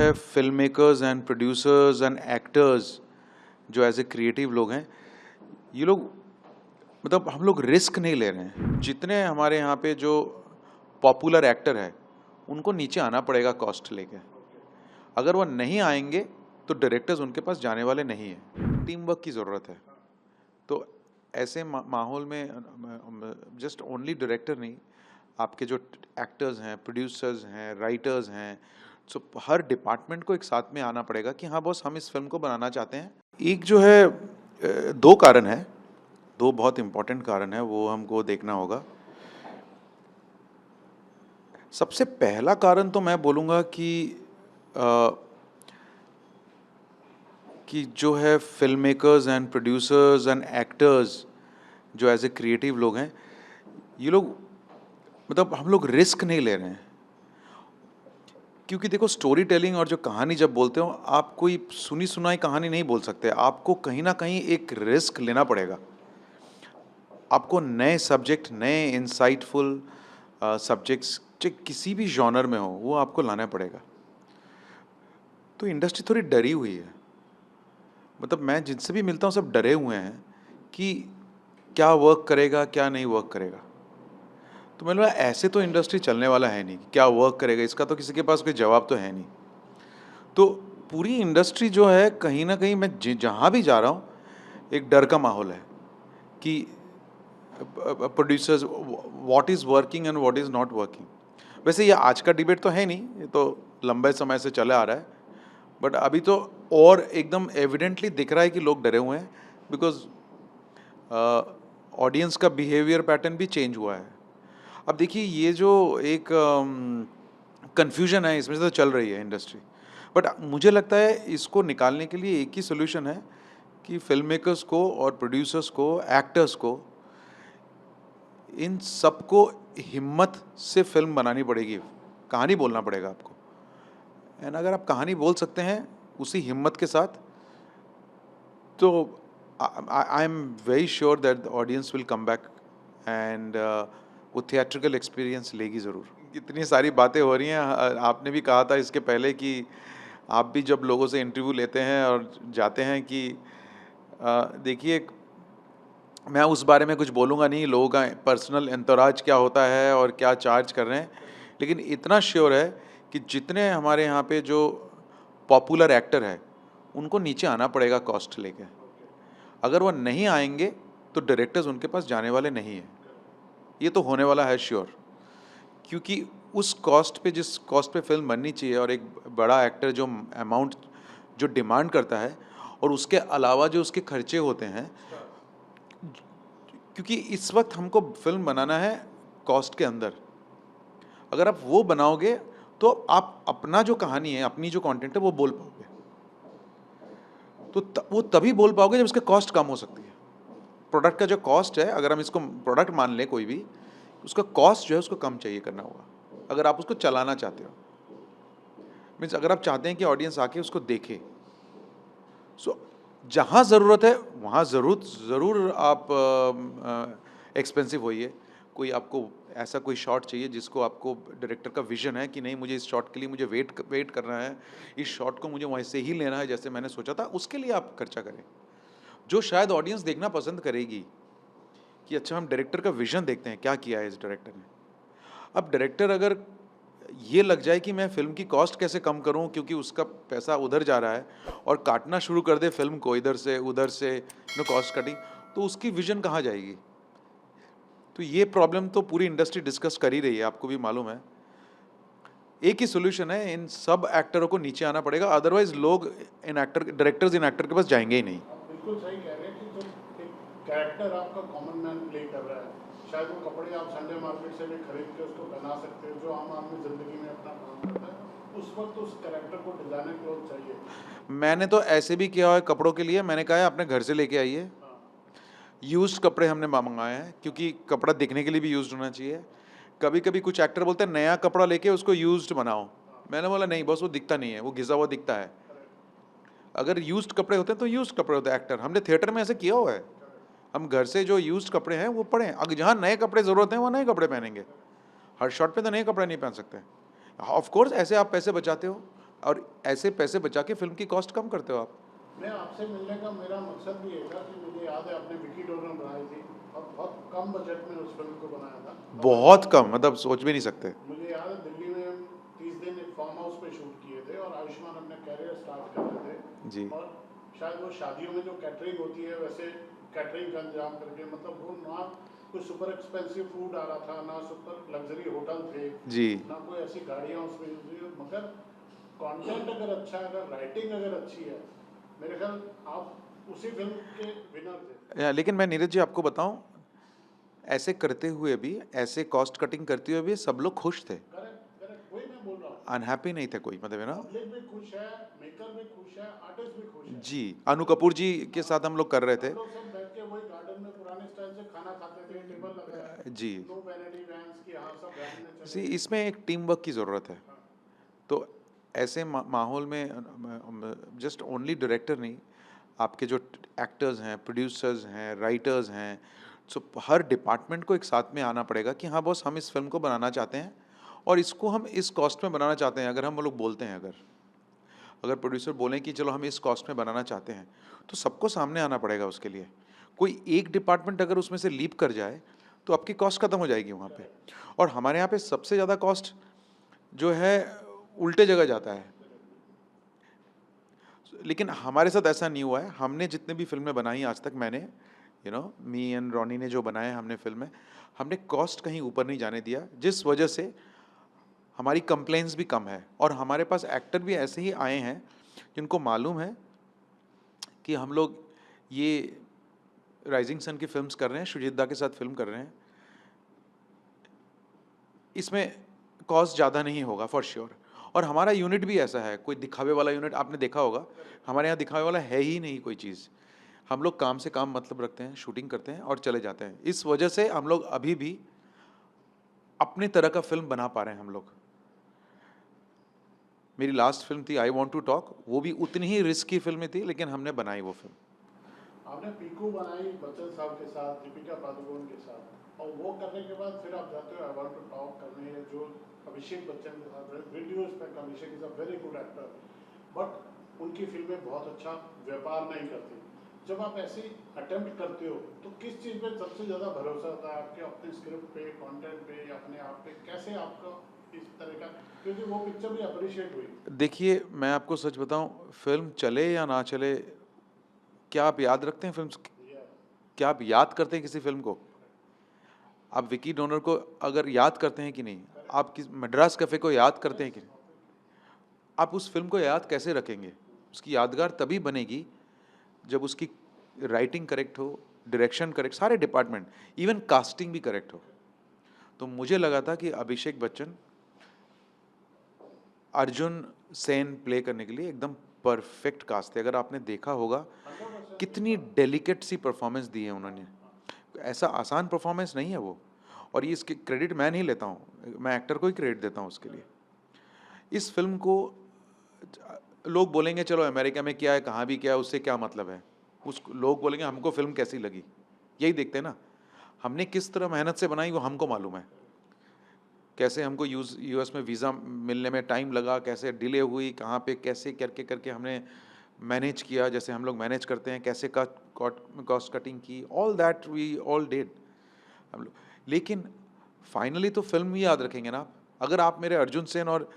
है film makers and producers and actors जो as a creative लोग हैं, ये लोग मतलब हम लोग रिस्क नहीं ले रहे हैं। जितने हमारे यहाँ पे जो पॉपुलर एक्टर है उनको नीचे आना पड़ेगा कॉस्ट लेके। अगर वो नहीं आएंगे तो डायरेक्टर्स उनके पास जाने वाले नहीं हैं। टीम वर्क की ज़रूरत है। तो ऐसे माहौल में जस्ट ओनली डायरेक्टर नहीं, आपके जो एक्टर्स हैं, प्रोड्यूसर्स हैं, राइटर्स हैं, सो हर डिपार्टमेंट को एक साथ में आना पड़ेगा कि हाँ बॉस, हम इस फिल्म को बनाना चाहते हैं। एक जो है दो कारण है, दो बहुत इम्पोर्टेंट कारण है, वो हमको देखना होगा। सबसे पहला कारण तो मैं बोलूँगा कि जो है film makers and producers and actors जो एज ए क्रिएटिव लोग हैं, ये लोग मतलब हम लोग रिस्क नहीं ले रहे हैं। क्योंकि देखो, स्टोरी टेलिंग और जो कहानी जब बोलते हो, आप कोई सुनी सुनाई कहानी नहीं बोल सकते। आपको कहीं ना कहीं एक रिस्क लेना पड़ेगा। आपको नए सब्जेक्ट, नए इंसाइटफुल सब्जेक्ट्स जो किसी भी जॉनर में हो, वो आपको लाना पड़ेगा। तो इंडस्ट्री थोड़ी डरी हुई है। मतलब मैं जिनसे भी मिलता हूँ सब डरे हुए हैं कि क्या वर्क करेगा, क्या नहीं वर्क करेगा। तो मैंने बोला ऐसे तो इंडस्ट्री चलने वाला है नहीं। क्या वर्क करेगा इसका तो किसी के पास कोई जवाब तो है नहीं। तो पूरी इंडस्ट्री जो है, कहीं ना कहीं मैं जहाँ भी जा रहा हूँ एक डर का माहौल है कि producers, what is working and what is not working. वैसे ये आज का डिबेट तो है नहीं, ये तो लंबे समय से चले आ रहा है। बट अभी तो और एकदम एविडेंटली दिख रहा है कि लोग डरे हुए हैं, बिकॉज ऑडियंस का बिहेवियर पैटर्न भी चेंज हुआ है। अब देखिए, ये जो एक कन्फ्यूजन है, इसमें से तो चल रही है इंडस्ट्री। बट मुझे लगता है इसको निकालने के लिए एक ही सोल्यूशन है कि फिल्म मेकर्स को और प्रोड्यूसर्स को, एक्टर्स को, इन सबको हिम्मत से फिल्म बनानी पड़ेगी, कहानी बोलना पड़ेगा आपको। एंड अगर आप कहानी बोल सकते हैं उसी हिम्मत के साथ, तो I am very sure that the audience will come back and वो थिएट्रिकल एक्सपीरियंस लेगी ज़रूर। इतनी सारी बातें हो रही हैं। आपने भी कहा था इसके पहले कि आप भी जब लोगों से इंटरव्यू लेते हैं और जाते हैं कि देखिए, मैं उस बारे में कुछ बोलूँगा नहीं, लोगों का पर्सनल एंतोराज क्या होता है और क्या चार्ज कर रहे हैं। लेकिन इतना श्योर है कि जितने हमारे यहाँ पे जो पॉपुलर एक्टर है उनको नीचे आना पड़ेगा कॉस्ट लेके। अगर वो नहीं आएंगे तो डायरेक्टर्स उनके पास जाने वाले नहीं हैं। ये तो होने वाला है श्योर। क्योंकि उस कॉस्ट पे, जिस कॉस्ट पे फिल्म बननी चाहिए, और एक बड़ा एक्टर जो अमाउंट जो डिमांड करता है, और उसके अलावा जो उसके खर्चे होते हैं, क्योंकि इस वक्त हमको फिल्म बनाना है कॉस्ट के अंदर। अगर आप वो बनाओगे तो आप अपना जो कहानी है, अपनी जो कंटेंट है, वो बोल पाओगे। तो वो तभी बोल पाओगे जब उसका कॉस्ट कम हो सकती है। प्रोडक्ट का जो कॉस्ट है, अगर हम इसको प्रोडक्ट मान लें कोई भी, उसका कॉस्ट जो है उसको कम चाहिए करना होगा अगर आप उसको चलाना चाहते हो। मीन्स अगर आप चाहते हैं कि ऑडियंस आके उसको देखे, सो जहाँ ज़रूरत है वहाँ ज़रूर आप एक्सपेंसिव होइए। कोई आपको ऐसा कोई शॉट चाहिए जिसको आपको डायरेक्टर का विजन है कि नहीं, मुझे इस शॉट के लिए मुझे वेट करना है, इस शॉट को मुझे वैसे ही लेना है जैसे मैंने सोचा था, उसके लिए आप खर्चा करें। जो शायद ऑडियंस देखना पसंद करेगी कि अच्छा, हम डायरेक्टर का विजन देखते हैं, क्या किया है इस डायरेक्टर ने। अब डायरेक्टर अगर ये लग जाए कि मैं फिल्म की कॉस्ट कैसे कम करूं क्योंकि उसका पैसा उधर जा रहा है, और काटना शुरू कर दे फिल्म को इधर से उधर से, कॉस्ट कटिंग, तो उसकी विजन कहाँ जाएगी। तो ये प्रॉब्लम तो पूरी इंडस्ट्री डिस्कस कर ही रही है, आपको भी मालूम है। एक ही सोल्यूशन है, इन सब एक्टरों को नीचे आना पड़ेगा, अदरवाइज लोग डायरेक्टर्स इन एक्टर के पास जाएंगे ही नहीं। बिल्कुल सही कह रहे हैं कि जो एक कैरेक्टर आपका कॉमन मैन प्ले कर रहा है, शायद वो कपड़े आप संडे मार्केट से भी खरीद के उसको बना सकते हो, जो आम आदमी जिंदगी में अपना काम करता है, उस वक्त उस कैरेक्टर को डिजाइनर क्लोथ चाहिए। मैंने तो ऐसे भी किया है कपड़ों के लिए। मैंने कहा है अपने घर से लेके आइए, यूज्ड कपड़े हमने मंगाए हैं, क्योंकि कपड़ा दिखने के लिए भी यूज्ड होना चाहिए। कभी कभी कुछ एक्टर बोलते हैं नया कपड़ा लेके उसको यूज्ड बनाओ। मैंने बोला नहीं बस, वो दिखता नहीं है, वो घिसा हुआ दिखता है। अगर यूज्ड कपड़े होते हैं तो यूज्ड कपड़े होते हैं। एक्टर, हमने थिएटर में ऐसे किया हुआ है। हम घर से जो यूज्ड कपड़े हैं वो पड़े, अगर जहाँ नए कपड़े ज़रूरत हैं वहाँ नए कपड़े पहनेंगे। हर शॉट पे तो नए कपड़े नहीं पहन सकते। ऑफ कोर्स ऐसे आप पैसे बचाते हो, और ऐसे पैसे बचा के फिल्म की कॉस्ट कम करते हो आप। मैं आपसे मिलने का मेरा मकसद भी ये था कि मुझे याद है आपने विकी डोनर बनाई थी और बहुत कम बजट में उस फिल्म को बनाया था। बहुत कम, मतलब सोच भी नहीं सकते। मुझे याद है दिल्ली में हम 30 दिन एक फार्म हाउस पे शूट किए थे और आयुष्मान अपने कैरियर स्टार्ट कर रहे थे जी और शायद वो शादियों में जो कैटरिंग होती है वैसे कैटरिंग का इंतजाम करके, मतलब वो ना कोई सुपर एक्सपेंसिव फूड आ रहा था, ना सुपर लग्जरी होटल थे, जी ना कोई ऐसी गाड़ियाँ उसमें यूज हुई, मगर कंटेंट अगर अच्छा है, अगर राइटिंग अगर अच्छी है, मेरे ख्याल आप उसी फिल्म के विनर थे। लेकिन मैं नीरज जी आपको बताऊं, ऐसे करते हुए भी, ऐसे कॉस्ट कटिंग करते हुए भी सब लोग खुश थे, करेक्ट करेक्ट, वही मैं बोल रहा हूँ। अनहैप्पी नहीं थे कोई, मतलब है ना। पब्लिक भी खुश है, मेकर भी खुश है, आर्टिस्ट भी खुश है। जी, अनु कपूर जी के साथ हम लोग कर रहे थे। हम लोग सब बैठ के वही गार्डन में पुराने स्टाइल से खाना खाते थे, टेबल लगा है, जी, नो वैनिटी वैन्स की, हाँ सब वैन में सी चले गए। इसमें एक टीम वर्क की ज़रूरत है। हाँ, तो ऐसे माहौल में जस्ट ओनली डायरेक्टर नहीं, आपके जो एक्टर्स हैं, प्रोड्यूसर्स हैं, राइटर्स हैं, सो हर डिपार्टमेंट को एक साथ में आना पड़ेगा कि हाँ बॉस, हम इस फिल्म को बनाना चाहते हैं और इसको हम इस कॉस्ट में बनाना चाहते हैं। अगर हम लोग बोलते हैं, अगर अगर प्रोड्यूसर बोलें कि चलो हम इस कॉस्ट में बनाना चाहते हैं, तो सबको सामने आना पड़ेगा उसके लिए। कोई एक डिपार्टमेंट अगर उसमें से लीप कर जाए तो आपकी कॉस्ट ख़त्म हो जाएगी वहाँ पे। और हमारे यहाँ पे सबसे ज़्यादा कॉस्ट जो है उल्टे जगह जाता है। लेकिन हमारे साथ ऐसा नहीं हुआ है। हमने जितने भी फिल्में बनाई आज तक, मैंने मी एंड रॉनी ने जो बनाए हमने फिल्में, हमने कॉस्ट कहीं ऊपर नहीं जाने दिया, जिस वजह से हमारी कंप्लेंट्स भी कम है। और हमारे पास एक्टर भी ऐसे ही आए हैं जिनको मालूम है कि हम लोग ये राइजिंग सन की फिल्म्स कर रहे हैं, शुजित दा के साथ फिल्म कर रहे हैं, इसमें कॉस्ट ज़्यादा नहीं होगा फॉर श्योर। और हमारा यूनिट भी ऐसा है, कोई दिखावे वाला यूनिट आपने देखा होगा, हमारे यहाँ दिखावे वाला है ही नहीं कोई चीज़। हम लोग काम से काम मतलब रखते हैं, शूटिंग करते हैं और चले जाते हैं। इस वजह से हम लोग अभी भी अपने तरह का फिल्म बना पा रहे हैं हम लोग। मेरी लास्ट फिल्म थी आई वॉन्ट टू टॉक, वो भी उतनी ही रिस्की फिल्म थी, लेकिन हमने बनाई वो फिल्म। आपने पीकू बनाई बच्चन साहब के साथ, दीपिका पादुकोण के साथ, और वो करने के बाद फिर आप जाते हो आई वांट टू टॉक करने, जो अभिषेक बच्चन के साथ वीडियोस पे, Abhishek is a very good actor, but उनकी फिल्में बहुत अच्छा व्यापार नहीं करती। जब आप ऐसी अटेम्प्ट करते हो तो किस चीज़ पे सबसे ज़्यादा भरोसा होता है आपके, अपने स्क्रिप्ट पे, कंटेंट पे, या अपने आप पे? कैसे आपका इस तरह का, क्योंकि वो पिक्चर भी अप्रिशिएट हुई। देखिए, मैं आपको सच बताऊं, फिल्म चले या ना चले, क्या आप याद रखते हैं फिल्म? ये क्या आप याद करते हैं किसी फिल्म को? आप विकी डोनर को अगर याद करते हैं कि नहीं? आप किस मद्रास कैफे को याद करते हैं कि नहीं? आप उस फिल्म को याद कैसे रखेंगे? उसकी यादगार तभी बनेगी जब उसकी राइटिंग करेक्ट हो, डायरेक्शन करेक्ट, सारे डिपार्टमेंट, इवन कास्टिंग भी करेक्ट हो। तो मुझे लगा था कि अभिषेक बच्चन अर्जुन सेन प्ले करने के लिए एकदम परफेक्ट कास्ट थे। अगर आपने देखा होगा 100% कितनी डेलिकेट सी परफॉर्मेंस दी है उन्होंने, ऐसा आसान परफॉर्मेंस नहीं है वो। और ये इसके क्रेडिट मैं नहीं लेता हूँ, मैं एक्टर को ही क्रेडिट देता हूँ उसके लिए। इस फिल्म को लोग बोलेंगे चलो अमेरिका में क्या है, कहाँ भी क्या है, उससे क्या मतलब है। उस लोग बोलेंगे हमको फिल्म कैसी लगी, यही देखते हैं ना। हमने किस तरह मेहनत से बनाई वो हमको मालूम है। कैसे हमको यूएस में वीज़ा मिलने में टाइम लगा, कैसे डिले हुई, कहाँ पे कैसे करके करके हमने मैनेज किया, जैसे हम लोग मैनेज करते हैं, कैसे कॉस्ट कटिंग की, all that we all did हम लोग। लेकिन फाइनली तो फिल्म ही याद रखेंगे ना आप। अगर आप मेरे अर्जुन सेन और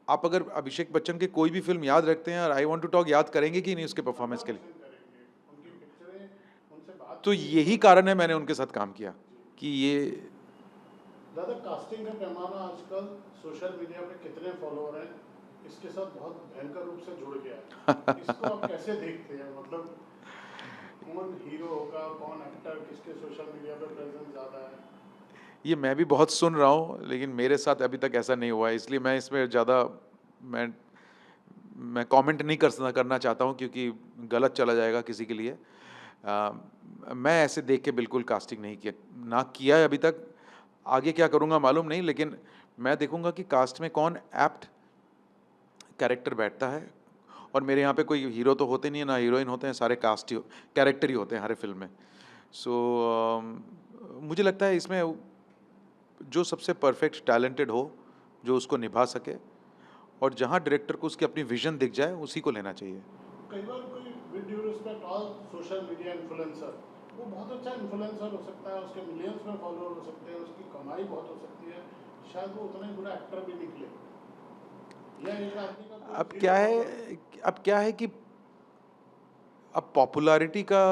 आप अगर अभिषेक बच्चन के कोई भी फिल्म याद रखते हैं और आई वॉन्ट टू टॉक याद करेंगे कि नहीं उसके परफॉर्मेंस के लिए? 100% करेंगे। उनकी पिक्चरें, उनसे बात तो की यही बहुत। कारण है मैंने उनके साथ काम किया कि ये दादा, कास्टिंग का पैमाना आजकल सोशल मीडिया पे कितने फॉलोअर हैं, इसके साथ बहुत भयंकर रूप से जुड़ गया है। इसको आप कैसे देखते हैं, मतलब कौन हीरो होगा, कौन एक्टर, किसके सोशल मीडिया पे प्रेजेंस ज़्यादा है? ये मैं भी बहुत सुन रहा हूँ, लेकिन मेरे साथ अभी तक ऐसा नहीं हुआ है, इसलिए मैं इसमें ज़्यादा मैं मैं कमेंट नहीं करना चाहता हूँ, क्योंकि गलत चला जाएगा किसी के लिए। अ, मैं ऐसे देख के बिल्कुल कास्टिंग नहीं किया, ना किया है अभी तक। आगे क्या करूँगा मालूम नहीं, लेकिन मैं देखूँगा कि कास्ट में कौन एप्ट कैरेक्टर बैठता है। और मेरे यहाँ पे कोई हीरो तो होते नहीं है, ना हीरोइन होते हैं, सारे कास्ट ही कैरेक्टर ही होते हैं हर फिल्म में। सो मुझे लगता है इसमें जो सबसे परफेक्ट टैलेंटेड हो, जो उसको निभा सके, और जहाँ डायरेक्टर को उसकी अपनी विजन दिख जाए उसी को लेना चाहिए। कई बार कोई with due respect all social media influencer, वो बहुत अच्छा इन्फ्लुएंसर हो सकता है, उसके मिलियंस में फॉलोअर हो सकते हैं, उसकी कमाई बहुत हो सकती है, शायद वो उतना ही बुरा एक्टर भी निकले, या एक आदमी का कोई अब क्या जीरो है फॉलोअर। अब क्या है कि अब पॉपुलैरिटी का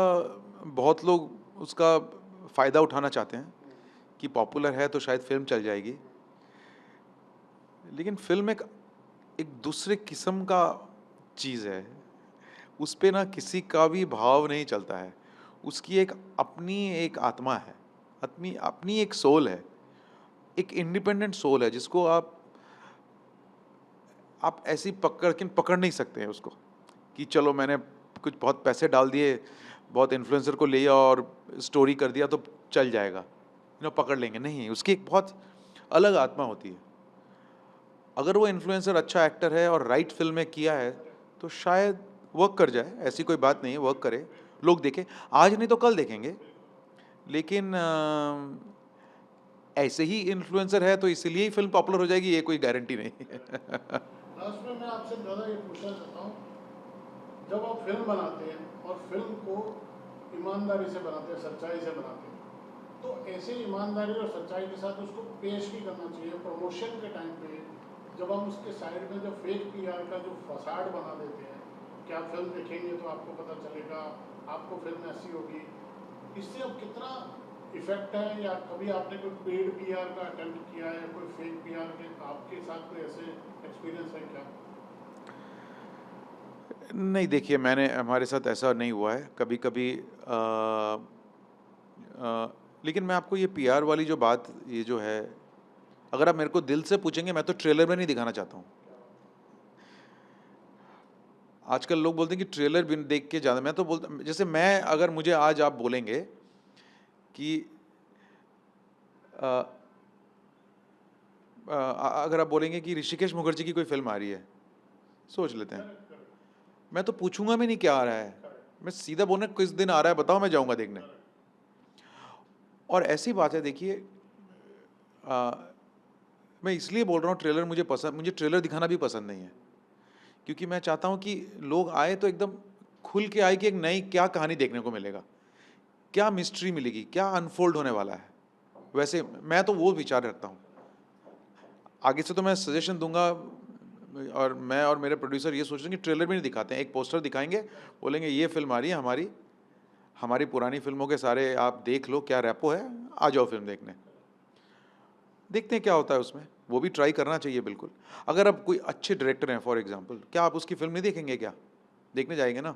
बहुत लोग उसका फ़ायदा उठाना चाहते हैं कि पॉपुलर है तो शायद फ़िल्म चल जाएगी। लेकिन फ़िल्म एक एक दूसरे किस्म का चीज़ है। उस पे ना किसी का भी भाव नहीं चलता है। उसकी एक अपनी एक आत्मा है, अपनी अपनी एक सोल है, एक इंडिपेंडेंट सोल है जिसको आप ऐसे ही पकड़ नहीं सकते हैं उसको, कि चलो मैंने कुछ बहुत पैसे डाल दिए, बहुत इन्फ्लुएंसर को ले लिया और स्टोरी कर दिया तो चल जाएगा, पकड़ लेंगे। नहीं, उसकी एक बहुत अलग आत्मा होती है। अगर वो इन्फ्लुएंसर अच्छा एक्टर है और राइट फ़िल्म में किया है, तो शायद वर्क कर जाए, ऐसी कोई बात नहीं है, वर्क करे, लोग देखें। आज नहीं तो कल देखेंगे, लेकिन ऐसे ही इन्फ्लुएंसर है तो इसीलिए ही फ़िल्म पॉपुलर हो जाएगी, ये कोई गारंटी नहीं है। लास्ट में मैं आपसे दादा ये पूछना चाहता हूँ, जब आप फिल्म बनाते हैं और फिल्म को ईमानदारी से बनाते हैं, सच्चाई से बनाते हैं, तो ऐसे ईमानदारी और सच्चाई के साथ उसको पेश भी करना चाहिए। प्रमोशन के टाइम पे जब हम उसके साइड में जो फेक पीआर का जो फसाड बना देते हैं कि आप फिल्म देखेंगे तो आपको पता चलेगा, आपको फिल्म ऐसी होगी, इससे अब कितना इफेक्ट है, या कभी आपने कोई पेड पीआर का अटेम्प्ट किया है, कोई फेक पीआर के आपके साथ कोई ऐसे एक्सपीरियंस है क्या? नहीं, देखिए, मैंने हमारे साथ ऐसा नहीं हुआ है कभी-कभी। लेकिन मैं आपको ये पीआर वाली जो बात, ये जो है, अगर आप मेरे को दिल से पूछेंगे, मैं तो ट्रेलर में नहीं दिखाना चाहता हूँ। आजकल लोग बोलते हैं कि ट्रेलर भी देख के ज़्यादा, मैं तो बोलता, जैसे मैं, अगर मुझे आज आप बोलेंगे कि अ, अगर आप बोलेंगे कि ऋषिकेश मुखर्जी की कोई फ़िल्म आ रही है, सोच लेते हैं, करेक्ट, करेक्ट, मैं तो पूछूंगा भी नहीं क्या आ रहा है, करेक्ट, मैं सीधा बोलना किस दिन आ रहा है बताओ, मैं जाऊंगा देखने। करेक्ट। और ऐसी बात है, देखिए, अ, मैं इसलिए बोल रहा हूँ ट्रेलर मुझे ट्रेलर दिखाना भी पसंद नहीं है, क्योंकि मैं चाहता हूँ कि लोग आए तो एकदम खुल के आए कि एक नई क्या कहानी देखने को मिलेगा, क्या मिस्ट्री मिलेगी, क्या अनफोल्ड होने वाला है। वैसे मैं तो वो विचार रखता हूँ। आगे से तो मैं सजेशन दूंगा, और मैं और मेरे प्रोड्यूसर ये सोच रहे हैं कि ट्रेलर भी नहीं दिखाते हैं, एक पोस्टर दिखाएंगे, बोलेंगे ये फिल्म आ रही है हमारी, हमारी पुरानी फिल्मों के सारे आप देख लो क्या रैपो है, आ जाओ फिल्म देखने, देखते हैं क्या होता है उसमें। वो भी ट्राई करना चाहिए बिल्कुल। अगर आप कोई अच्छे डायरेक्टर हैं फॉर एग्जांपल, क्या आप उसकी फिल्म नहीं देखेंगे क्या? देखने जाएंगे ना।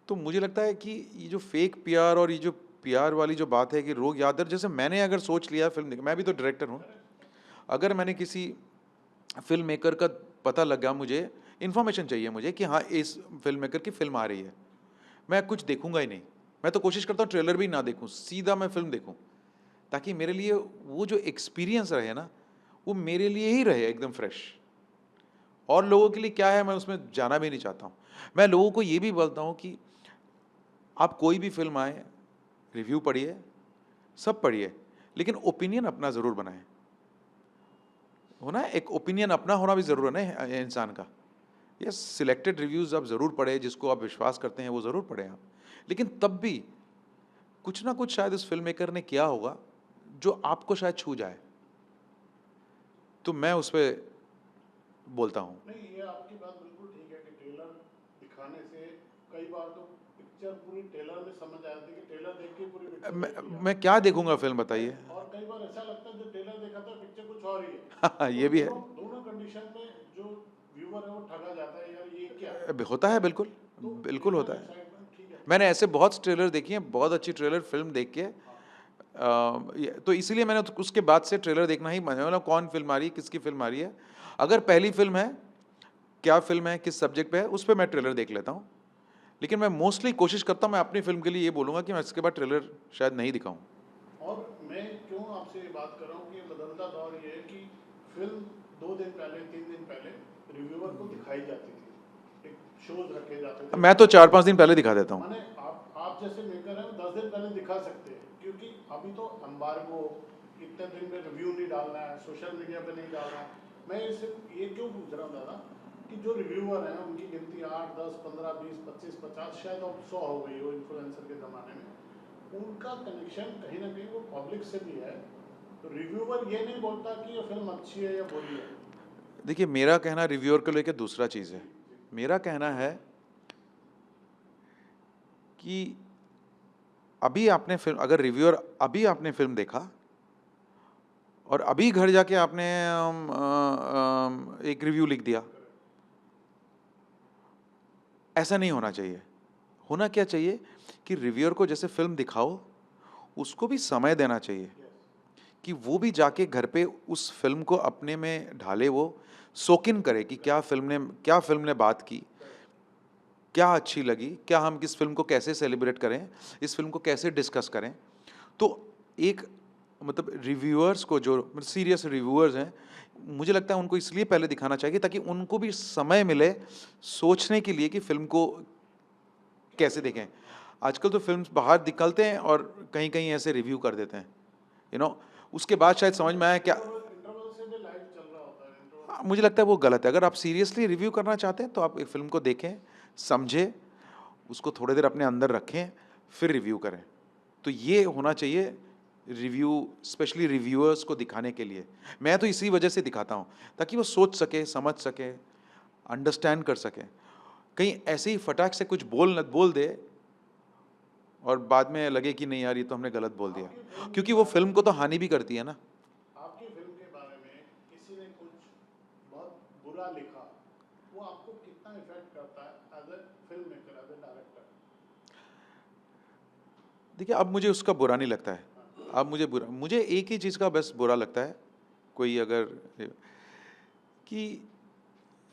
तो मुझे लगता है कि ये जो फेक पीआर और ये जो पीआर वाली जो बात है कि लोग यादर, जैसे मैंने अगर सोच लिया फिल्म देख, मैं भी तो डायरेक्टर हूँ, अगर मैंने किसी फिल्म मेकर का पता लगा, मुझे इन्फॉर्मेशन चाहिए मुझे कि हाँ इस फिल्म मेकर की फिल्म आ रही है, मैं कुछ देखूंगा ही नहीं। मैं तो कोशिश करता हूँ ट्रेलर भी ना देखूँ, सीधा मैं फिल्म देखूँ, ताकि मेरे लिए वो जो एक्सपीरियंस रहे ना, वो मेरे लिए ही रहे एकदम फ्रेश। और लोगों के लिए क्या है, मैं उसमें जाना भी नहीं चाहता हूँ। मैं लोगों को ये भी बोलता हूँ कि आप कोई भी फिल्म आए, रिव्यू पढ़िए, सब पढ़िए, लेकिन ओपिनियन अपना ज़रूर बनाएं। होना है, एक ओपिनियन अपना होना भी ज़रूर है ना इंसान का। ये सिलेक्टेड रिव्यूज़ आप ज़रूर पढ़ें, जिसको आप विश्वास करते हैं वो ज़रूर पढ़ें आप, लेकिन तब भी कुछ ना कुछ शायद उस फिल्म मेकर ने किया होगा जो आपको शायद छू जाए, तो मैं उस पे बोलता हूँ। नहीं, ये आपकी बात बिल्कुल ठीक है कि ट्रेलर दिखाने से कई बार तो पिक्चर पूरी ट्रेलर में समझ आ जाती है कि ट्रेलर देख के पूरी पिक्चर मैं देख लिया। मैं क्या देखूंगा फिल्म, नहीं, बताइए। और कई बार ऐसा लगता है जो ट्रेलर देखा था पिक्चर कुछ और ही है। तो ये भी है। दोनों दोनों कंडीशन में जो व्यूअर है वो ठगा जाता है, यार ये क्या। होता है, बिल्कुल, तो बिल्कुल ट्रेलर होता है। एक्साइटमेंट ठीक है, मैंने ट्रेलर। ऐसे बहुत ट्रेलर देखी हैं, बहुत अच्छी ट्रेलर फिल्म देख के, हाँ, तो इसीलिए मैंने उसके बाद से ट्रेलर देखना ही, मतलब कौन फिल्म आ रही है, किसकी फिल्म आ रही है। अगर पहली फिल्म है, क्या फिल्म है, किस सब्जेक्ट पे है, उस पर मैं ट्रेलर देख लेता हूँ। लेकिन मैं मोस्टली कोशिश करता हूँ, मैं अपनी फिल्म के लिए ये बोलूँगा कि मैं इसके बाद ट्रेलर शायद नहीं दिखाऊँ। और मैं क्यों आपसे ये बात कर रहा हूँ कि बदलता दौर ये है कि फिल्म 2 दिन पहले 3 दिन पहले रिव्यूअर को दिखाई जाती थी, एक शोज रखे जाते थे। मैं तो 4-5 दिन पहले दिखा देता हूँ। माने आप जैसे मेकर हैं 10 दिन पहले दिखा सकते हैं, क्योंकि अभी तो एम्बार्गो, इतने दिन में रिव्यू नहीं डालना है, सोशल मीडिया पे नहीं डालना है, मैं ये क्यों पूछ रहा हूँ दादा कि जो रिव्यूअर हैं उनकी गिनती 8, 10, 15, 20, 25, 50 शायद अब 100 हो गई हो इन्फ्लुएंसर के ज़माने में, उनका कनेक्शन कहीं ना कहीं वो पब्लिक से भी है। तो रिव्यूअर ये नहीं बोलता कि ये फिल्म अच्छी है या बुरी है। देखिए, मेरा कहना रिव्यूअर को लेकर दूसरा चीज़ जी है। जी। मेरा कहना है कि अभी आपने फिल्म, अगर रिव्यूअर अभी आपने फिल्म देखा और अभी घर जाके आपने एक रिव्यू लिख दिया, ऐसा नहीं होना चाहिए। होना क्या चाहिए कि रिव्यूअर को जैसे फिल्म दिखाओ, उसको भी समय देना चाहिए कि वो भी जाके घर पे उस फिल्म को अपने में ढाले, वो सोक इन करे कि क्या फिल्म ने बात की, क्या अच्छी लगी, क्या हम इस फिल्म को कैसे सेलिब्रेट करें, इस फिल्म को कैसे डिस्कस करें। तो एक मतलब रिव्यूअर्स को, जो मतलब सीरियस रिव्यूअर्स हैं, मुझे लगता है उनको इसलिए पहले दिखाना चाहिए ताकि उनको भी समय मिले सोचने के लिए कि फिल्म को कैसे देखें। आजकल तो फिल्म्स बाहर निकलते हैं और कहीं कहीं ऐसे रिव्यू कर देते हैं, उसके बाद शायद समझ में आया क्या। इंटरवल से भी लाइव चल रहा होता है इंटरवल। मुझे लगता है वो गलत है। अगर आप सीरियसली रिव्यू करना चाहते हैं तो आप एक फिल्म को देखें, समझें, उसको थोड़ी देर अपने अंदर रखें, फिर रिव्यू करें। तो ये होना चाहिए रिव्यू, स्पेशली रिव्यूअर्स को दिखाने के लिए। मैं तो इसी वजह से दिखाता हूँ ताकि वो सोच सके, समझ सके, अंडरस्टैंड कर सके। कहीं ऐसे ही फटाक से कुछ बोल दे और बाद में लगे कि नहीं यार, ये तो हमने गलत बोल दिया, आपकी फिल्म के क्योंकि वो बारे फिल्म को में तो हानि भी करती है ना। आपकी फिल्म के बारे में किसी ने कुछ बहुत बुरा लिखा, वो आपको कितना इफेक्ट करता है as a film maker, as a director? देखिए, अब मुझे उसका बुरा नहीं लगता है। अब मुझे एक ही चीज़ का बस बुरा लगता है, कोई अगर, कि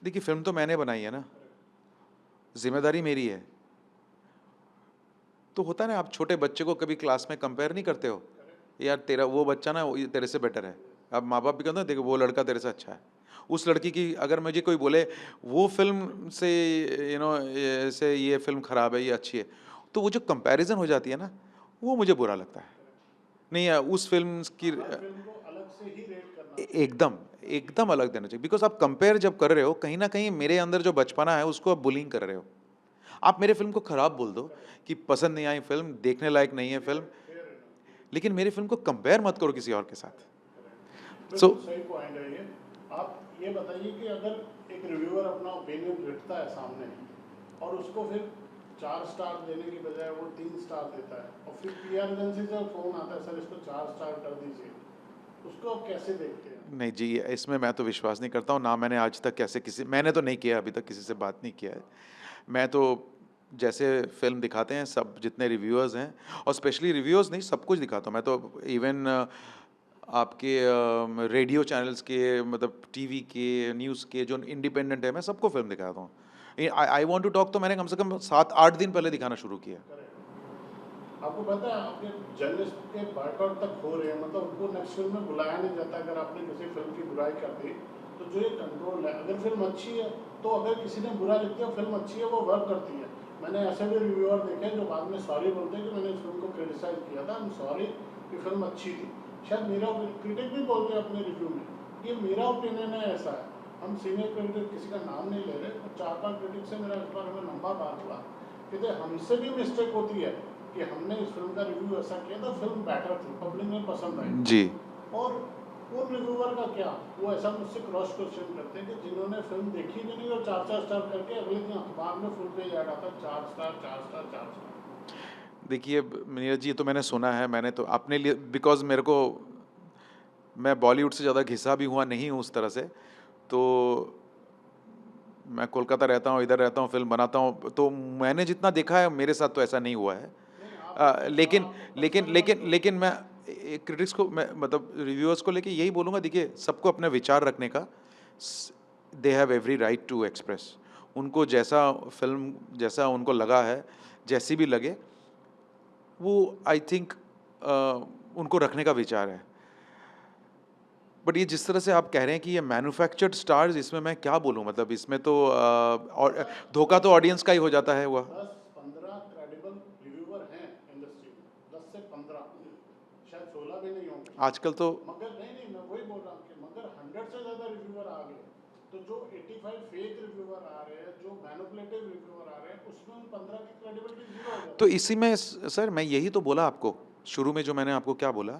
देखिए फिल्म तो मैंने बनाई है ना, जिम्मेदारी मेरी है। तो होता है ना, आप छोटे बच्चे को कभी क्लास में कंपेयर नहीं करते हो, यार तेरा वो बच्चा ना ये तेरे से बेटर है। अब माँ बाप भी कहते हैं देखो वो लड़का तेरे से अच्छा है। उस लड़की की अगर मुझे कोई बोले वो फिल्म से, से ये फिल्म खराब है, ये अच्छी है, तो वो जो कंपैरिजन हो जाती है ना, वो मुझे बुरा लगता है। नहीं यार, उस फिल्म की हर फिल्म को अलग से ही रेट करना चाहिए। एकदम एकदम अलग देना चाहिए। बिकॉज आप कंपेयर जब कर रहे हो, कहीं ना कहीं मेरे अंदर जो बचपना है उसको आप बुलिंग कर रहे हो। आप मेरे फिल्म को खराब बोल दो कि पसंद नहीं आई फिल्म, देखने लायक नहीं है फिल्म, फेयर इनफ। लेकिन मेरी फिल्म को कंपेयर मत करो किसी और के साथ। सो बिल्कुल सही पॉइंट है ये। आप ये बताइए कि अगर एक रिव्यूअर अपना ओपिनियन रखता है सामने और उसको फिर 4 स्टार देने की बजाय वो 3 स्टार देता है और फिर पीआर एजेंसी से फोन आता है सर इसको 4 स्टार कर दीजिए, उसको आप कैसे देखते हैं? नहीं जी, इसमें मैं तो विश्वास नहीं करता हूँ ना। मैंने आज तक मैंने तो नहीं किया, अभी तक किसी से बात नहीं किया है। मैं तो जैसे फिल्म दिखाते हैं सब जितने रिव्यूअर्स हैं, और स्पेशली रिव्यूअर्स नहीं, सब कुछ दिखाता हूँ मैं तो। इवन आपके रेडियो चैनल्स के, मतलब टीवी के, न्यूज़ के जो इंडिपेंडेंट है, मैं सबको फिल्म दिखाता हूँ। आई वॉन्ट टू टॉक तो मैंने कम से कम 7-8 दिन पहले दिखाना शुरू किया। करेक्ट। आपको पता है आपके जर्नलिस्ट के बायकॉट तक हो रहे हैं, मतलब उनको नेक्स्ट फिल्म में बुलाया नहीं जाता अगर आपने किसी फिल्म की बुराई कर दी। तो जो ये कंट्रोल है, अगर फिल्म अच्छी है तो अगर किसी ने बुरा लिख दिया, फिल्म अच्छी है वो वर्क करती है। मैंने ऐसे भी रिव्यूअर देखे हैं जो बाद में सॉरी बोलते हैं कि मैंने इस फिल्म को क्रिटिसाइज किया था, आई एम सॉरी, कि फिल्म अच्छी थी। शायद मेरा क्रिटिक भी बोलते हैं अपने रिव्यू में, ये मेरा ओपिनियन है, ऐसा है। हम सीनियर क्रिटिक किसी का नाम नहीं ले रहे, तो 4-5 क्रिटिक से मेरा इस बार में लंबा बात हुआ कि हमसे भी मिस्टेक होती है कि हमने इस फिल्म का रिव्यू ऐसा किया था, फिल्म बेटर थी, पब्लिक में पसंद आई। जी। और उन रिव्यूअर का क्या, वो ऐसा मुझसे क्रॉस क्वेश्चन करते हैं कि जिन्होंने फिल्म देखी भी नहीं और 4-4 स्टार करके अगले दिन अखबार में फुल पेज ऐड आता, 4 स्टार 4 स्टार 4 स्टार। देखिए नीरज जी, ये तो मैंने सुना है, मैंने तो अपने लिए, बिकॉज मेरे को, मैं बॉलीवुड से ज़्यादा घिसा भी हुआ नहीं हूँ उस तरह से। तो मैं कोलकाता रहता हूँ, इधर रहता हूँ, फिल्म बनाता हूँ, तो मैंने जितना देखा है मेरे साथ तो ऐसा नहीं हुआ है। नहीं आप लेकिन लेकिन पर्सनल मत लेकिन लो। लेकिन मैं क्रिटिक्स को, मैं मतलब रिव्यूअर्स को लेके यही बोलूँगा, देखिए सबको अपना विचार रखने का, they have every right to express. उनको जैसा फिल्म, जैसा उनको लगा है, जैसी भी लगे, वो आई थिंक उनको रखने का विचार है। बट ये जिस तरह से आप कह रहे हैं कि ये मैन्युफैक्चर्ड स्टार्स, इसमें मैं क्या बोलूँ, मतलब इसमें तो और दस धोखा तो दस ऑडियंस का ही हो जाता है हुआ। 10-15 क्रेडिबल रिव्यूअर हैं इंडस्ट्री में, 10 से 15, शायद 16 भी नहीं होंगे। आजकल तो मगर नहीं नहीं, मैं वही बोल रहा हूँ कि मगर 100 से ज़्यादा रिव्यूअर आ रिव्यूअर आ रहे हैं, जो मैनिपुलेटिव रिव्यूअर आ रहे हैं, उसमें उन 15 की क्रेडिबिलिटी जीरो हो जाती तो इसी में सर मैं यही तो बोला आपको शुरू में, जो मैंने आपको क्या बोला,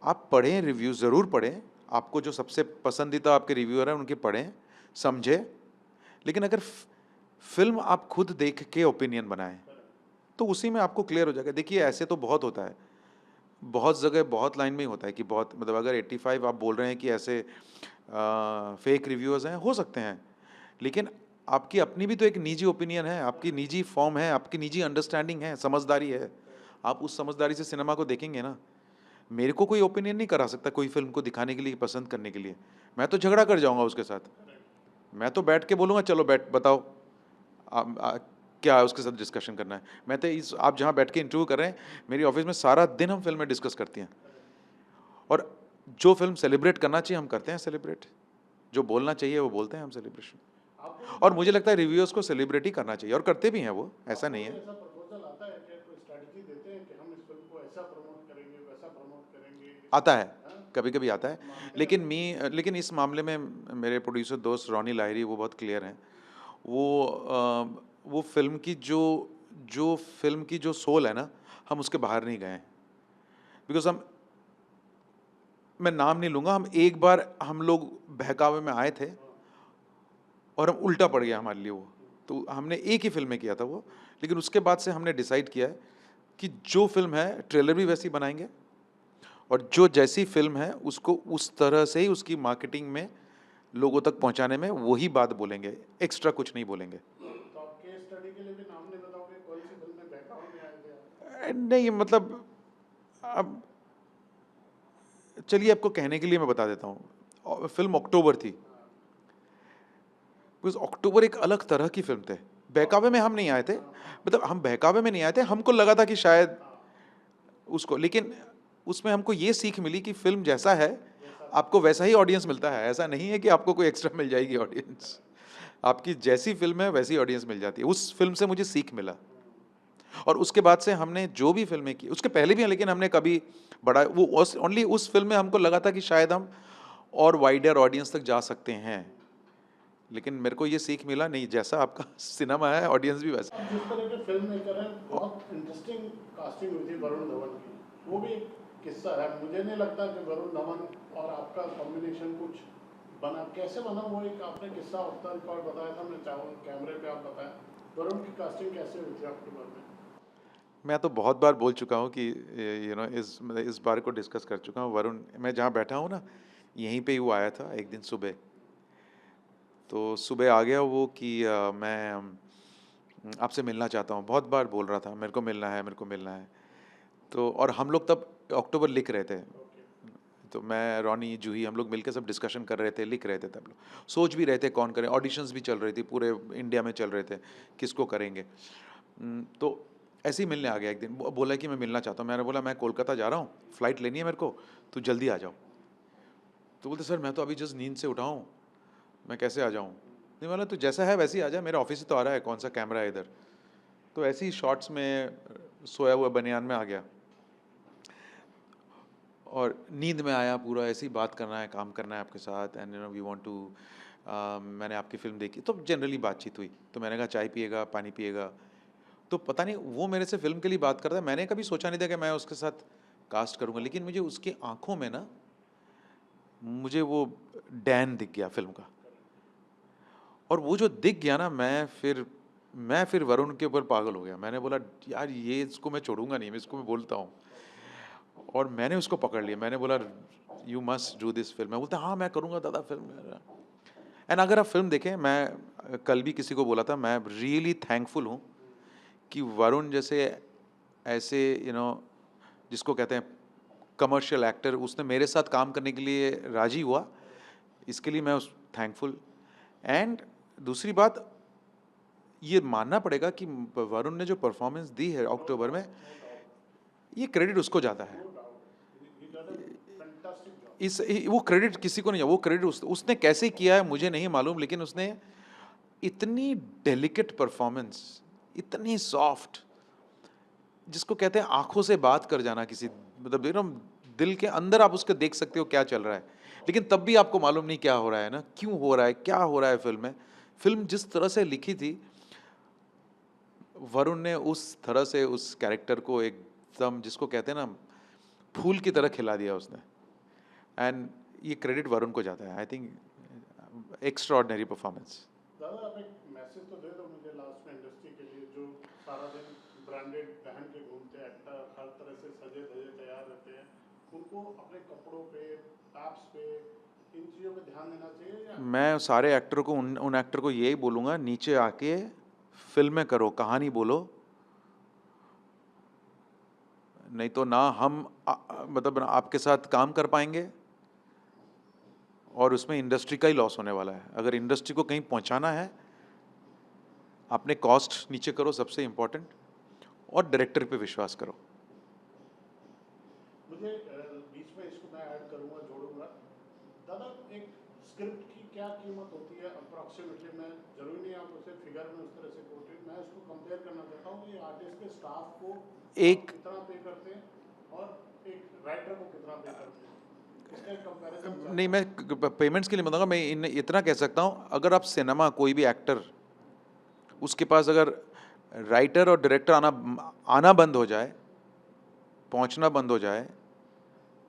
आप पढ़ें, रिव्यू ज़रूर पढ़ें, आपको जो सबसे पसंदीदा आपके रिव्यूअर हैं उनके पढ़ें, समझें, लेकिन अगर फिल्म आप खुद देख के ओपिनियन बनाएं तो उसी में आपको क्लियर हो जाएगा। देखिए ऐसे तो बहुत होता है, बहुत जगह बहुत लाइन में ही होता है कि बहुत, मतलब अगर 85 आप बोल रहे हैं कि ऐसे फेक रिव्यूअर्स हैं, हो सकते हैं, लेकिन आपकी अपनी भी तो एक निजी ओपिनियन है, आपकी निजी फॉर्म है, आपकी निजी अंडरस्टैंडिंग है, समझदारी है। आप उस समझदारी से सिनेमा को देखेंगे ना। मेरे को कोई ओपिनियन नहीं करा सकता कोई फिल्म को दिखाने के लिए, पसंद करने के लिए। मैं तो झगड़ा कर जाऊंगा उसके साथ। मैं तो बैठ के बोलूँगा चलो बैठ बताओ क्या है, उसके साथ डिस्कशन करना है। मैं तो इस, आप जहाँ बैठ के इंटरव्यू कर रहे हैं, मेरी ऑफिस में सारा दिन हम फिल्में डिस्कस करती हैं, और जो फिल्म सेलिब्रेट करना चाहिए हम करते हैं सेलिब्रेट, जो बोलना चाहिए वो बोलते हैं हम सेलिब्रेशन। आपको और मुझे लगता है रिव्यूअर्स को सेलिब्रेट ही करना चाहिए, और करते भी हैं वो, ऐसा नहीं है। ऐसा प्रपोजल आता है कि कोई स्ट्रेटजी देते हैं कि हम इस फिल्म को ऐसा प्रमोट करेंगे, वैसा प्रमोट करेंगे? आता है, हाँ? कभी कभी आता है, लेकिन इस मामले में मेरे प्रोड्यूसर दोस्त रॉनी लाहिरी वो बहुत क्लियर हैं। वो फिल्म की जो फिल्म की जो सोल है ना, हम उसके बाहर नहीं गए हैं। बिकॉज मैं नाम नहीं लूँगा, हम एक बार हम लोग बहकावे में आए थे और हम उल्टा पड़ गया हमारे लिए वो। तो हमने एक ही फिल्म में किया था वो, लेकिन उसके बाद से हमने डिसाइड किया है कि जो फिल्म है ट्रेलर भी वैसी बनाएंगे, और जो जैसी फिल्म है उसको उस तरह से ही उसकी मार्केटिंग में लोगों तक पहुंचाने में वही बात बोलेंगे, एक्स्ट्रा कुछ नहीं बोलेंगे। तो आप केस स्टडी के लिए भी नाम नहीं बताओगे कौन सी फिल्म में बहकावे में आए थे आप? नहीं मतलब, अब चलिए आपको कहने के लिए मैं बता देता हूँ। फिल्म अक्टूबर थी, बिकॉज अक्टूबर एक अलग तरह की फिल्म थे। बहकावे में हम नहीं आए थे, मतलब हम बहकावे में नहीं आए थे, हमको लगा था कि शायद उसको, लेकिन उसमें हमको ये सीख मिली कि फिल्म जैसा है आपको वैसा ही ऑडियंस मिलता है। ऐसा नहीं है कि आपको कोई एक्स्ट्रा मिल जाएगी ऑडियंस, आपकी जैसी फिल्म है वैसी ऑडियंस मिल जाती है। उस फिल्म से मुझे सीख मिला, और उसके बाद से हमने जो भी फिल्में की, उसके पहले भी हैं, लेकिन हमने कभी बड़ा वो ओनली उस फिल्म में हमको लगा था कि शायद हम और वाइडर ऑडियंस तक जा सकते हैं, लेकिन मेरे को ये सीख मिला नहीं, जैसा आपका सिनेमा है ऑडियंस भी वैसा। अब जिस तरह के फिल्म मेकर हैं, बहुत इंटरेस्टिंग कास्टिंग हुई थी वरुण धवन की, वो भी एक किस्सा है। मुझे नहीं लगता कि वरुण धवन और आपका कॉम्बिनेशन कुछ बना, कैसे बना वो एक आपने किस्सा ऑफ द रिकॉर्ड बताया था, मैं चाहूँ कैमरे पे आप बताएं वरुण की कास्टिंग कैसे हुई थी अक्टूबर में? मैं तो बहुत बार बोल चुका हूँ कि इस बार को डिस्कस कर चुका हूँ। वरुण, मैं जहाँ बैठा हूँ ना, यहीं पे ही वो आया था एक दिन सुबह। तो सुबह आ गया वो कि मैं आपसे मिलना चाहता हूँ, बहुत बार बोल रहा था मेरे को मिलना है, मेरे को मिलना है। तो और हम लोग तब अक्टूबर लिख रहे थे, तो मैं, रॉनी, जूही, हम लोग मिलकर सब डिस्कशन कर रहे थे, लिख रहे थे तब लोग, सोच भी रहे थे कौन करें, ऑडिशंस भी चल रही थी, पूरे इंडिया में चल रहे थे किसको करेंगे। तो ऐसे ही मिलने आ गया एक दिन, बोला कि मैं मिलना चाहता हूँ। मैंने बोला मैं कोलकाता जा रहा हूँ, फ़्लाइट लेनी है मेरे को, तो जल्दी आ जाओ। तो बोलते सर मैं तो अभी जस्ट नींद से उठा हूँ, मैं कैसे आ जाऊँ? नहीं, बोला तो जैसा है वैसे ही आ जा, मेरा ऑफिस ही तो आ रहा है, कौन सा कैमरा है इधर। तो ऐसे ही शॉर्ट्स में सोया हुआ बनियान में आ गया, और नींद में आया पूरा, ऐसी बात करना है, काम करना है आपके साथ, एंड वी वांट टू, मैंने आपकी फ़िल्म देखी, तो जनरली बातचीत हुई। तो मैंने कहा चाय पिएगा, पानी पिएगा? तो पता नहीं वो मेरे से फ़िल्म के लिए बात करता है, मैंने कभी सोचा नहीं था कि मैं उसके साथ कास्ट करूँगा, लेकिन मुझे उसकी आँखों में ना, मुझे वो डैन दिख गया फ़िल्म का। और वो जो दिख गया ना, मैं फिर वरुण के ऊपर पागल हो गया। मैंने बोला यार ये, इसको मैं छोड़ूंगा नहीं, मैं इसको मैं बोलता हूँ। और मैंने उसको पकड़ लिया, मैंने बोला you must do this film. मैं बोलता हाँ मैं करूँगा दादा फिल्म। एंड अगर आप फिल्म देखें, मैं कल भी किसी को बोला था, मैं रियली थैंकफुल हूँ कि वरुण जैसे ऐसे जिसको कहते हैं कमर्शियल एक्टर, उसने मेरे साथ काम करने के लिए राजी हुआ, इसके लिए मैं उस थैंकफुल। एंड दूसरी बात, ये मानना पड़ेगा कि वरुण ने जो परफॉर्मेंस दी है अक्टूबर में, ये क्रेडिट उसको जाता है। वो क्रेडिट किसी को नहीं, वो क्रेडिट उसने कैसे किया है मुझे नहीं मालूम, लेकिन उसने इतनी डेलिकेट परफॉर्मेंस, इतनी सॉफ्ट, जिसको कहते हैं आंखों से बात कर जाना किसी, मतलब दिल के अंदर आप उसके देख सकते हो क्या चल रहा है, लेकिन तब भी आपको मालूम नहीं क्या हो रहा है ना, क्यों हो रहा है, क्या हो रहा है फिल्म में, फिल्म जिस तरह से लिखी थी, वरुण ने उस तरह से उस कैरेक्टर को एकदम, जिसको कहते हैं ना, फूल की तरह खिला दिया उसने। एंड ये क्रेडिट वरुण को जाता है। I think extraordinary performance. दादा आप एक मैसेज तो दे दो मुझे लास्ट में इंडस्ट्री के लिए, जो सारा दिन ब्रांडेड पहन के घूमते हैं, एक्टर हर तरह से सजे धजे तैयार रहते हैं, उनको अपने कपड़ों पे, एप्स पे, इन चीज़ों पे ध्यान देना चाहिए या? मैं सारे एक्टर को, उन एक्टर को यही बोलूँगा, नीचे आके फिल्में करो, कहानी बोलो। नहीं तो ना हम मतलब आपके साथ काम कर पाएंगे, और उसमें इंडस्ट्री का ही लॉस होने वाला है। अगर इंडस्ट्री को कहीं पहुंचाना है, अपने कॉस्ट नीचे करो सबसे इम्पोर्टेंट, और डायरेक्टर पे विश्वास करो। मुझे बीच में इसको मैं ऐड करूंगा, जोड़ूंगा। दादा एक स्क्रिप्ट की क्या कीमत होती है अप्रॉक्सीमेटली? मैं जरूरी नहीं आप उसे फिगर में उस तरह से कोटेड, मैं इसको कंपेयर करना चाहता हूँ कि आर्टिस्ट के स्टाफ को एक कितना पे करते हैं और एक राइटर को कितना पे करते हैं, इसका एक कंपैरिजन। नहीं, मैं पेमेंट्स के लिए बताऊंगा। मैं इतना कह सकता हूँ, अगर आप सिनेमा, कोई भी एक्टर, उसके पास अगर राइटर और डायरेक्टर आना बंद हो जाए, पहुंचना बंद हो जाए,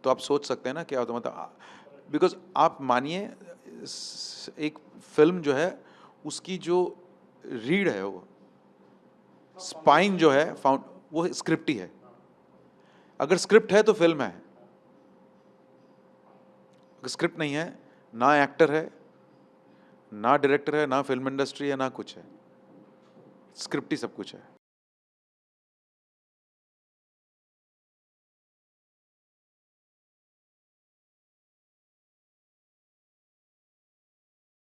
तो आप सोच सकते हैं ना क्या होता है। मतलब बिकॉज आप मानिए, एक फिल्म जो है, उसकी जो रीढ़ है, वो स्पाइन जो है, वो स्क्रिप्ट ही है। अगर स्क्रिप्ट है तो फिल्म है, अगर स्क्रिप्ट नहीं है, ना एक्टर है, ना डायरेक्टर है, ना फिल्म इंडस्ट्री है, ना कुछ है। स्क्रिप्ट ही सब कुछ है।